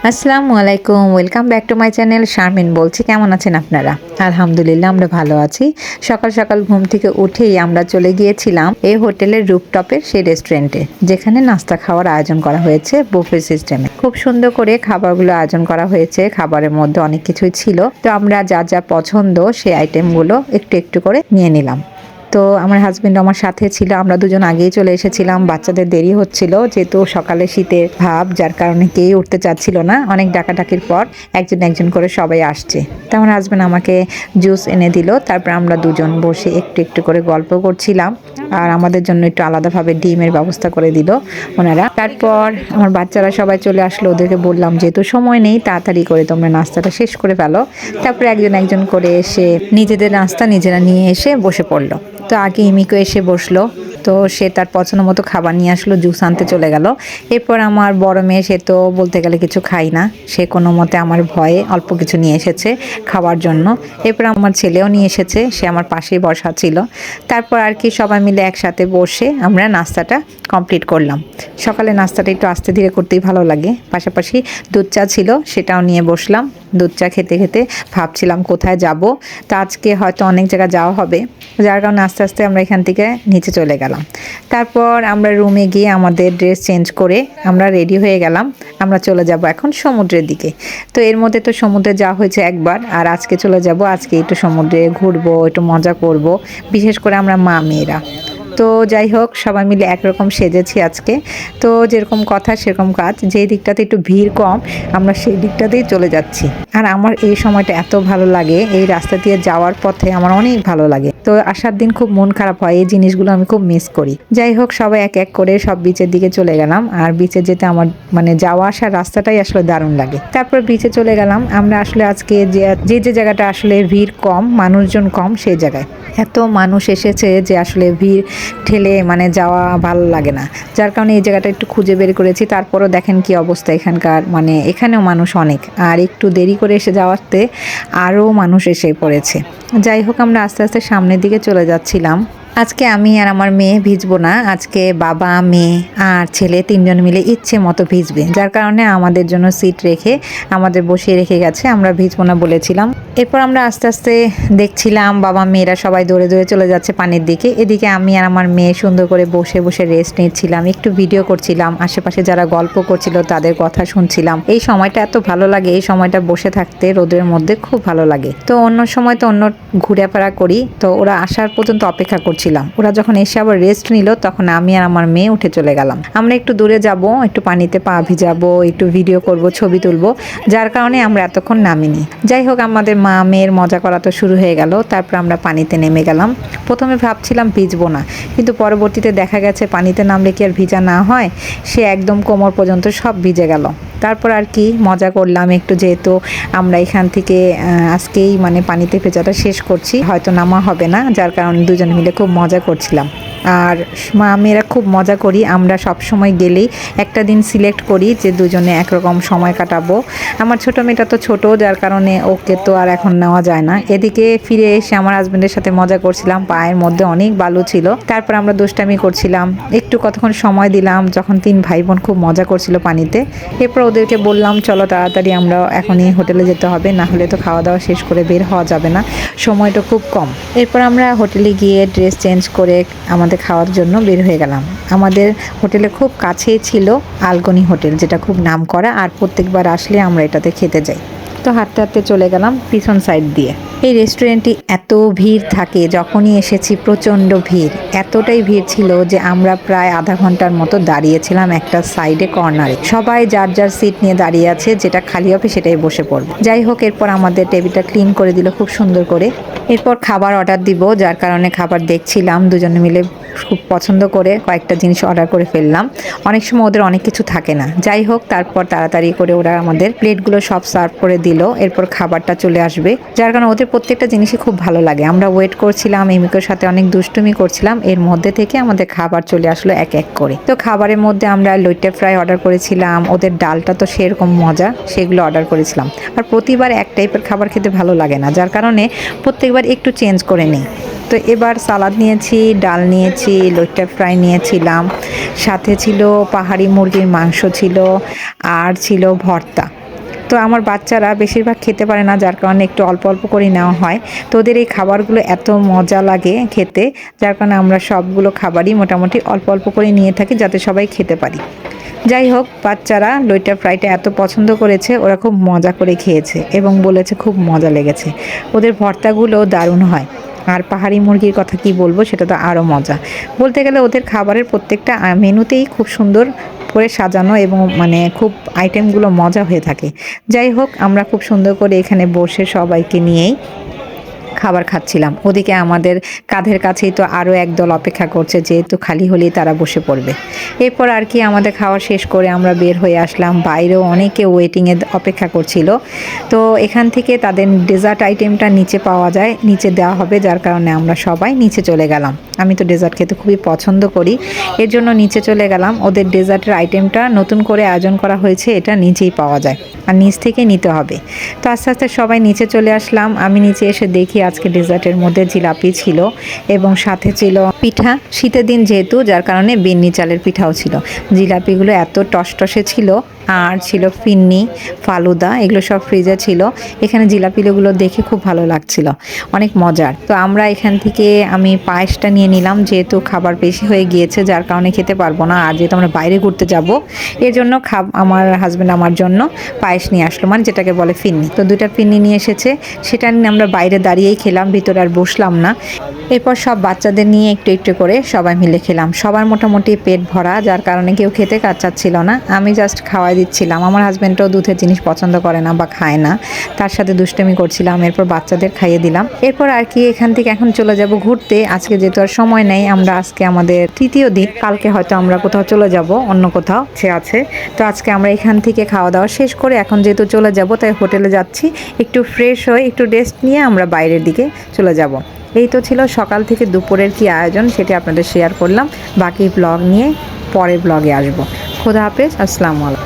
আসসালামু আলাইকুম, welcome back to my channel. Sharmin বলছি, কেমন আছেন আপনারা? আলহামদুলিল্লাহ, আমরা ভালো আছি। সকাল সকাল ঘুম থেকে উঠেই আমরা চলে গিয়েছিলাম এই হোটেলের রুফটপের সেই রেস্টুরেন্টে, যেখানে নাস্তা খাওয়ার আয়োজন করা হয়েছে বুফে সিস্টেমে। খুব সুন্দর করে খাবারগুলো আয়োজন করা হয়েছে। খাবারের মধ্যে অনেক কিছুই ছিল, তো আমরা যা যা পছন্দ সেই আইটেমগুলো একটু একটু করে নিয়ে নিলাম। তো আমার হাজবেন্ড আমার সাথে ছিল, আমরা দুজন আগেই চলে এসেছিলাম। বাচ্চাদের দেরি হচ্ছিল, যেহেতু সকালে শীতের ভাব, যার কারণে কেউ উঠতে চাচ্ছিল না। অনেক ডাকাডাকির পর একজন একজন করে সবাই আসছে। তো আমার হাজবেন্ড আমাকে জুস এনে দিল। তারপর আমরা দুজন বসে একটু একটু করে গল্প করছিলাম, আর আমাদের জন্য একটু আলাদাভাবে ডিমের ব্যবস্থা করে দিল ওনারা। তারপর আমার বাচ্চারা সবাই চলে আসলো, ওদেরকে বললাম যেহেতু সময় নেই, তাড়াতাড়ি করে তোমরা নাস্তাটা শেষ করে ফেলো। তারপরে একজন একজন করে এসে নিজেদের নাস্তা নিজেরা নিয়ে এসে বসে পড়লো। তো আগে ইমিকো এসে বসলো, তো সে তার পছন্দ মতো খাবার নিয়ে আসলো, জুস আনতে চলে গেল। এরপর আমার বড় মেয়ে, সে তো বলতে গেলে কিছু খাই না, সে কোনো মতে আমার ভয়ে অল্প কিছু নিয়ে এসেছে খাওয়ার জন্য। এরপর আমার ছেলেও নিয়ে এসেছে, সে আমার পাশেই বসা ছিল। তারপর আর কি সবাই মিলে একসাথে বসে আমরা নাস্তাটা কমপ্লিট করলাম। সকালে নাস্তাটা একটু আস্তে ধীরে করতেই ভালো লাগে। পাশাপাশি দুধ চা ছিল, সেটাও নিয়ে বসলাম। দুধ চা খেতে খেতে ভাবছিলাম কোথায় যাব। তো আজকে হয়তো অনেক জায়গা যাওয়া হবে, যার কারণে আস্তে আস্তে আমরা এখান থেকে নিচে চলে গেলাম। তারপর আমরা রুমে গিয়ে আমাদের ড্রেস চেঞ্জ করে আমরা রেডি হয়ে গেলাম। আমরা চলে যাব এখন সমুদ্রের দিকে। তো এর মধ্যে তো সমুদ্রে যাওয়া হয়েছে একবার, আর আজকে চলে যাব। আজকে একটু সমুদ্রে ঘুরবো, একটু মজা করব, বিশেষ করে আমরা মা মেয়েরা। তো যাই হোক, সবাই মিলে একরকম সেজেছি আজকে। তো যেরকম কথা সেরকম কাজ, যেই দিকটাতে একটু ভিড় কম আমরা সেই দিকটাতেই চলে যাচ্ছি। আর আমার এই সময়টা এত ভালো লাগে, এই রাস্তা দিয়ে যাওয়ার পথে আমার অনেক ভালো লাগে। তো আসার দিন খুব মন খারাপ হয়, এই জিনিসগুলো আমি খুব মিস করি। যাই হোক, সবাই এক এক করে সব বিচের দিকে চলে গেলাম। আর বিচে যেতে আমার মানে যাওয়া আসার রাস্তাটাই আসলে দারুণ লাগে। তারপর বিচে চলে গেলাম আমরা। আসলে আজকে যে জায়গাটা আসলে ভিড় কম, মানুষজন কম, সেই জায়গায় এত মানুষ এসেছে যে আসলে ভিড় ঠেলে মানে যাওয়া ভালো লাগে না, যার কারণে এই জায়গাটা একটু খুঁজে বের করেছি। তারপরও দেখেন কি অবস্থা এখানকার, মানে এখানেও মানুষ অনেক, আর একটু দেরি করে এসে যাওয়াতে আরও মানুষ এসে পড়েছে। যাই হোক, আমরা আস্তে আস্তে সামনের দিকে চলে যাচ্ছিলাম। আজকে আমি আর আমার মেয়ে ভিজবো না, আজকে বাবা, মেয়ে আর ছেলে তিনজন মিলে ইচ্ছে মতো ভিজবে, যার কারণে আমাদের জন্য সিট রেখে আমাদের বসিয়ে রেখে গেছে। আমরা ভিজবো না বলেছিলাম। এরপর আমরা আস্তে আস্তে দেখছিলাম বাবা মেয়েরা সবাই দৌড়ে দৌড়ে চলে যাচ্ছে পানির দিকে। এদিকে আমি আর আমার মেয়ে সুন্দর করে বসে বসে রেস্ট নিচ্ছিলাম, একটু ভিডিও করছিলাম, আশেপাশে যারা গল্প করছিল তাদের কথা শুনছিলাম। এই সময়টা এত ভালো লাগে, এই সময়টা বসে থাকতে রোদের মধ্যে খুব ভালো লাগে। তো অন্য সময় তো অন্য ঘুরেফেরা করি, তো ওরা আসার পর্যন্ত অপেক্ষা করছিলাম। ওরা যখন এসে আবার রেস্ট নিল, তখন আমি আর আমার মেয়ে উঠে চলে গেলাম। আমরা একটু দূরে যাব, একটু পানিতে পা ভিজাবো, একটু ভিডিও করব, ছবি তুলবো, যার কারণে আমরা এতক্ষণ নামিনি। যাই হোক, আমাদের মা মেয়ের মজা করা তো শুরু হয়ে গেল। তারপর আমরা পানিতে নেমে গেলাম। প্রথমে ভাবছিলাম ভিজবো না, কিন্তু পরবর্তীতে দেখা গেছে পানিতে নামলে কি আর ভিজা না হয়, সে একদম কোমর পর্যন্ত সব ভিজে গেল। তারপর আর কি মজা করলাম একটু, যেহেতু আমরা এখান থেকে আজকেই মানে পানিতে ভেজাটা শেষ করছি, হয়তো নামা হবে না, যার কারণে দুজন মিলে খুব মজা করছিলাম। আর মা মেয়েরা খুব মজা করি আমরা, সব সময় গেলেই একটা দিন সিলেক্ট করি যে দুজনে একরকম সময় কাটাবো। আমার ছোটো মেয়েটা তো ছোটো, যার কারণে ওকে তো আর এখন নেওয়া যায় না। এদিকে ফিরে এসে আমার হাজব্যান্ডের সাথে মজা করছিলাম, পায়ের মধ্যে অনেক বালু ছিল। তারপর আমরা দুষ্টামি করছিলাম, একটু কতক্ষণ সময় দিলাম, যখন তিন ভাই বোন খুব মজা করছিল পানিতে। এরপর ওদেরকে বললাম চলো তাড়াতাড়ি আমরা এখনই হোটেলে যেতে হবে, না হলে তো খাওয়া দাওয়া শেষ করে বের হওয়া যাবে না, সময়টা খুব কম। এরপর আমরা হোটেলে গিয়ে ড্রেস চেঞ্জ করে আমাদের খাওয়ার জন্য বের হয়ে গেলাম। আমাদের হোটেলে খুব কাছেই ছিল আলগনি হোটেল, যেটা খুব নামকরা, আর প্রত্যেকবার আসলে আমরা এটাতে খেতে যাই। তো হাঁটতে হাঁটতে চলে গেলাম পিছন সাইড দিয়ে। এই রেস্টুরেন্টটি এত ভিড় থাকে, যখনই এসেছি প্রচণ্ড ভিড়। এতটাই ভিড় ছিল যে আমরা প্রায় আধা ঘন্টার মতো দাঁড়িয়েছিলাম একটা সাইডে কর্নারে। সবাই যার যার সিট নিয়ে দাঁড়িয়ে আছে, যেটা খালি হবে সেটাই বসে পড়বে। যাই হোক, এরপর আমাদের টেবিলটা ক্লিন করে দিল খুব সুন্দর করে। এরপর খাবার অর্ডার দিব, যার কারণে খাবার দেখছিলাম, দুজনে মিলে খুব পছন্দ করে কয়েকটা জিনিস অর্ডার করে ফেললাম। অনেক সময় ওদের অনেক কিছু থাকে না। যাই হোক, তারপর তাড়াতাড়ি করে ওরা আমাদের প্লেটগুলো সব সার্ভ করে দিল। এরপর খাবারটা চলে আসবে, যার কারণে ওদের প্রত্যেকটা জিনিসই খুব ভালো লাগে। আমরা ওয়েট করছিলাম, এমিকোর সাথে অনেক দুষ্টুমি করছিলাম, এর মধ্যে থেকে আমাদের খাবার চলে আসলো এক এক করে। তো খাবারের মধ্যে আমরা লইট্টা ফ্রাই অর্ডার করেছিলাম, ওদের ডালটা তো সেরকম মজা, সেগুলো অর্ডার করেছিলাম। আর প্রতিবার এক টাইপের খাবার খেতে ভালো লাগে না, যার কারণে প্রত্যেকবার একটু চেঞ্জ করে নিই। তো এবার সালাদ নিয়েছি, ডাল নিয়েছি, লইট্টা ফ্রাই নিয়েছিলাম, সাথে ছিল পাহাড়ি মুরগির মাংস ছিল, আর ছিল ভর্তা। তো আমার বাচ্চারা বেশিরভাগ খেতে পারে না, যার কারণে একটু অল্প অল্প করে নেওয়া হয়। তো ওদের এই খাবারগুলো এত মজা লাগে খেতে, যার কারণে আমরা সবগুলো খাবারই মোটামুটি অল্প অল্প করে নিয়ে থাকি যাতে সবাই খেতে পারি। যাই হোক, বাচ্চারা লইট্টা ফ্রাইটা এত পছন্দ করেছে, ওরা খুব মজা করে খেয়েছে এবং বলেছে খুব মজা লেগেছে। ওদের ভর্তাগুলো দারুণ হয়। আর পাহাড়ি মুরগির কথা কি বলবো, সেটা তো আরও মজা। বলতে গেলে ওদের খাবারের প্রত্যেকটা মেনুতেই খুব সুন্দর করে সাজানো এবং মানে খুব আইটেমগুলো মজা হয়ে থাকে। যাই হোক, আমরা খুব সুন্দর করে এখানে বসে সবাইকে নিয়েই খাবার খাচ্ছিলাম। ওদিকে আমাদের কাঁধের কাছেই তো আরও একদল অপেক্ষা করছে, যেহেতু খালি হলেই তারা বসে পড়বে। এরপর আর কি আমাদের খাওয়া শেষ করে আমরা বের হয়ে আসলাম। বাইরেও অনেকে ওয়েটিংয়ে অপেক্ষা করছিল। তো এখান থেকে তাদের ডেজার্ট আইটেমটা নিচে পাওয়া যায়, নিচে দেওয়া হবে, যার কারণে আমরা সবাই নিচে চলে গেলাম। আমি তো ডেজার্ট খেতে খুবই পছন্দ করি, এর জন্য নিচে চলে গেলাম। ওদের ডেজার্টের আইটেমটা নতুন করে আয়োজন করা হয়েছে, এটা নিচেই পাওয়া যায় আর নিচ থেকে নিতে হবে। তো আস্তে আস্তে সবাই নিচে চলে আসলাম। আমি নিচে এসে দেখি আজকে ডেজার্টের মধ্যে জিলাপি ছিল এবং সাথে ছিল পিঠা। শীতের দিন যেহেতু, যার কারণে বিন্নি চালের পিঠাও ছিল। জিলাপিগুলো এত টসটসে ছিল, আর ছিল ফিন্নি, ফালুদা, এগুলো সব ফ্রিজে ছিল। এখানে জিলাপিগুলো দেখে খুব ভালো লাগছিল, অনেক মজার। তো আমরা এখান থেকে আমি পায়েসটা নিয়ে নিলাম, যেহেতু খাবার বেশি হয়ে গিয়েছে, যার কারণে খেতে পারবো না। আর যেহেতু আমরা বাইরে ঘুরতে যাব, এর জন্য আমার হাজব্যান্ড আমার জন্য পায়েস নিয়ে আসলো, মানে যেটাকে বলে ফিন্নি। তো 2টা ফিন্নি নিয়ে এসেছে, সেটা নিয়ে আমরা বাইরে দাঁড়িয়েই খেলাম, ভিতরে আর বসলাম না। এরপর সব বাচ্চাদের নিয়ে একটু একটু করে সবাই মিলে খেলাম। সবার মোটামুটি পেট ভরা, যার কারণে কেউ খেতে চাচ্ছিল না। আমি জাস্ট খাওয়াই দিচ্ছিলাম। আমার হাজব্যান্ডও দুধের জিনিস পছন্দ করে না বা খায় না, তার সাথে দুষ্টুমি করছিলাম। এরপর বাচ্চাদের খাইয়ে দিলাম। এরপর আর কি এখান থেকে এখন চলে যাব ঘুরতে। আজকে যেহেতু আর সময় নেই, আমরা আজকে আমাদের 3য় দিন, কালকে হয়তো আমরা কোথাও চলে যাব, অন্য কোথাও সে আছে। তো আজকে আমরা এখান থেকে খাওয়া দাওয়া শেষ করে এখন যেহেতু চলে যাব, তাই হোটেলে যাচ্ছি। একটু ফ্রেশ হয়ে একটু রেস্ট নিয়ে আমরা বাইরের দিকে চলে যাব। এই তো ছিল সকাল থেকে দুপুরের কি আয়োজন, সেটা আপনাদের শেয়ার করলাম। বাকি ব্লগ নিয়ে পরের ব্লগে আসবো। খোদা হাফেজ, আসসালামু আলাইকুম।